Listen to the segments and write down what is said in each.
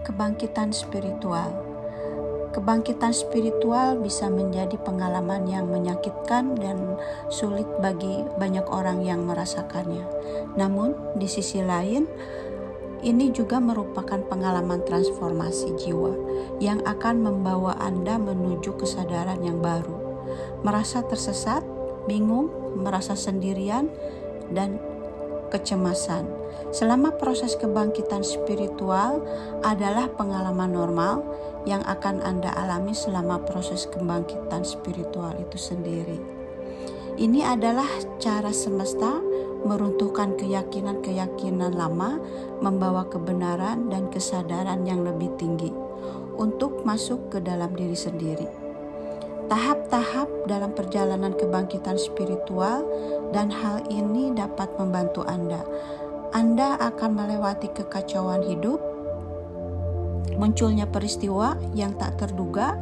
Kebangkitan spiritual. Kebangkitan spiritual bisa menjadi pengalaman yang menyakitkan dan sulit bagi banyak orang yang merasakannya. Namun, di sisi lain, ini juga merupakan pengalaman transformasi jiwa yang akan membawa Anda menuju kesadaran yang baru. Merasa tersesat, bingung, merasa sendirian, dan kecemasan. Selama proses kebangkitan spiritual adalah pengalaman normal yang akan Anda alami selama proses kebangkitan spiritual itu sendiri. Ini adalah cara semesta meruntuhkan keyakinan-keyakinan lama, membawa kebenaran dan kesadaran yang lebih tinggi untuk masuk ke dalam diri sendiri. Tahap-tahap dalam perjalanan kebangkitan spiritual, dan hal ini dapat membantu Anda. Anda akan melewati kekacauan hidup, munculnya peristiwa yang tak terduga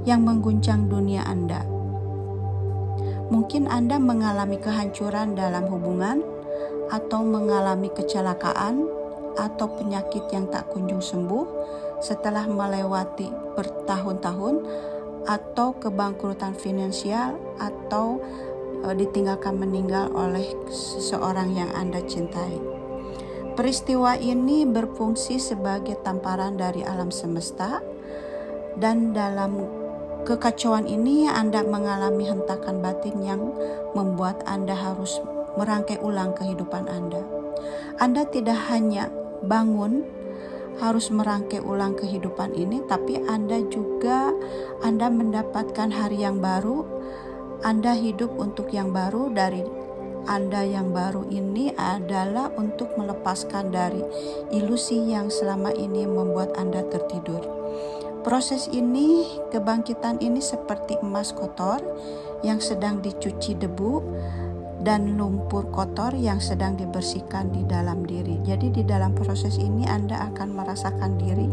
yang mengguncang dunia Anda. Mungkin Anda mengalami kehancuran dalam hubungan, atau mengalami kecelakaan, atau penyakit yang tak kunjung sembuh setelah melewati bertahun-tahun, atau kebangkrutan finansial, atau ditinggalkan meninggal oleh seseorang yang Anda cintai. Peristiwa ini berfungsi sebagai tamparan dari alam semesta, dan dalam kekacauan ini Anda mengalami hentakan batin yang membuat Anda harus merangkai ulang kehidupan Anda. Anda tidak hanya bangun harus merangkai ulang kehidupan ini, tapi Anda mendapatkan hari yang baru. Anda hidup untuk yang baru. Dari Anda yang baru ini adalah untuk melepaskan dari ilusi yang selama ini membuat Anda tertidur. Proses ini, kebangkitan ini seperti emas kotor yang sedang dicuci debu dan lumpur kotor yang sedang dibersihkan di dalam diri. Jadi di dalam proses ini Anda akan merasakan diri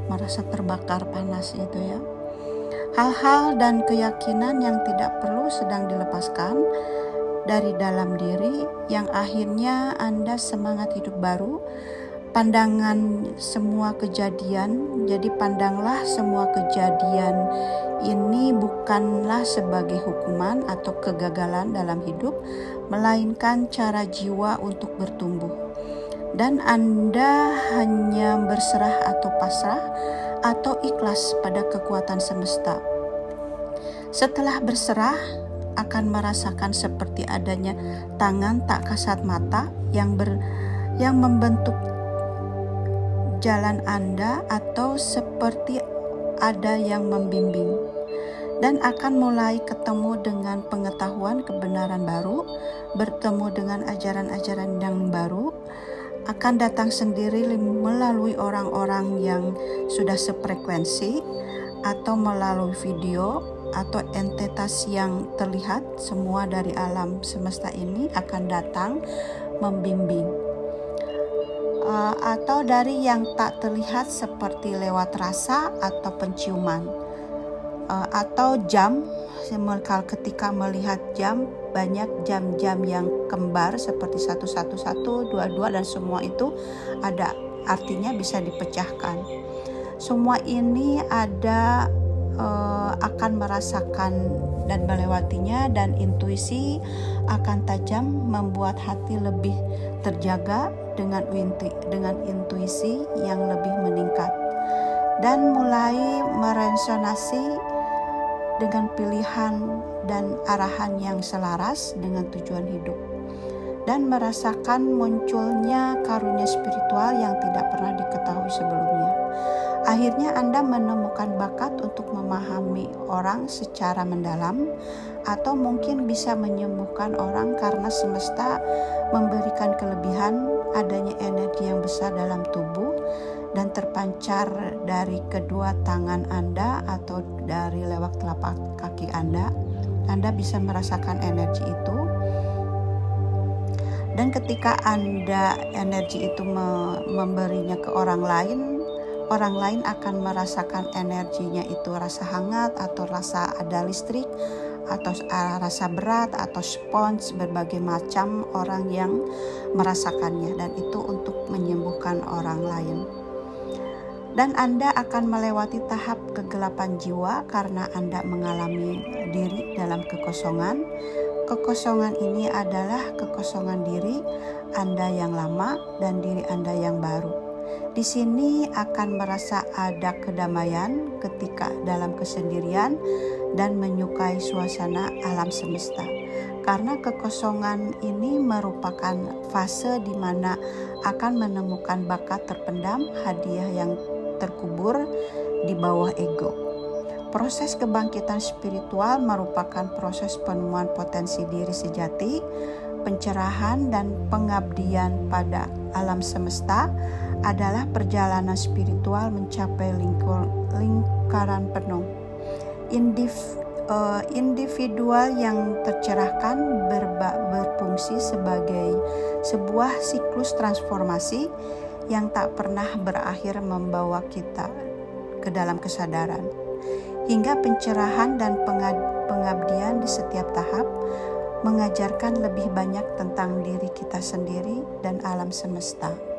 merasa terbakar panas itu ya. Hal-hal dan keyakinan yang tidak perlu sedang dilepaskan dari dalam diri, yang akhirnya Anda semangat hidup baru. Pandangan semua kejadian, jadi pandanglah semua kejadian ini bukanlah sebagai hukuman atau kegagalan dalam hidup, melainkan cara jiwa untuk bertumbuh. Dan Anda hanya berserah atau pasrah atau ikhlas pada kekuatan semesta. Setelah berserah, akan merasakan seperti adanya tangan tak kasat mata yang membentuk jalan Anda, atau seperti ada yang membimbing, dan akan mulai ketemu dengan pengetahuan kebenaran baru, bertemu dengan ajaran-ajaran yang baru, akan datang sendiri melalui orang-orang yang sudah sefrekuensi, atau melalui video atau entitas yang terlihat. Semua dari alam semesta ini akan datang membimbing. Atau dari yang tak terlihat seperti lewat rasa atau penciuman, atau jam. Ketika melihat jam, banyak jam-jam yang kembar seperti 111, 22, dan semua itu ada artinya, bisa dipecahkan. Semua ini ada akan merasakan dan melewatinya, dan intuisi akan tajam membuat hati lebih terjaga dengan intuisi yang lebih meningkat, dan mulai meresonasi dengan pilihan dan arahan yang selaras dengan tujuan hidup, dan merasakan munculnya karunia spiritual yang tidak pernah diketahui sebelumnya. Akhirnya Anda menemukan bakat untuk memahami orang secara mendalam, atau mungkin bisa menyembuhkan orang karena semesta memberikan kelebihan adanya energi yang besar dalam tubuh dan terpancar dari kedua tangan Anda atau dari lewat telapak kaki Anda. Anda bisa merasakan energi itu, dan ketika Anda energi itu memberinya ke orang lain akan merasakan energinya itu rasa hangat, atau rasa ada listrik, atau rasa berat, atau spons, berbagai macam orang yang merasakannya, dan itu untuk menyembuhkan orang lain. Dan Anda akan melewati tahap kegelapan jiwa karena Anda mengalami diri dalam kekosongan. Kekosongan ini adalah kekosongan diri Anda yang lama dan diri Anda yang baru. Di sini akan merasa ada kedamaian ketika dalam kesendirian dan menyukai suasana alam semesta. Karena kekosongan ini merupakan fase di mana akan menemukan bakat terpendam, hadiah yang terkubur di bawah ego. Proses kebangkitan spiritual merupakan proses penemuan potensi diri sejati, pencerahan dan pengabdian pada alam semesta adalah perjalanan spiritual mencapai lingkaran penuh. Individual yang tercerahkan berfungsi sebagai sebuah siklus transformasi yang tak pernah berakhir membawa kita ke dalam kesadaran. Hingga pencerahan dan pengabdian di setiap tahap mengajarkan lebih banyak tentang diri kita sendiri dan alam semesta.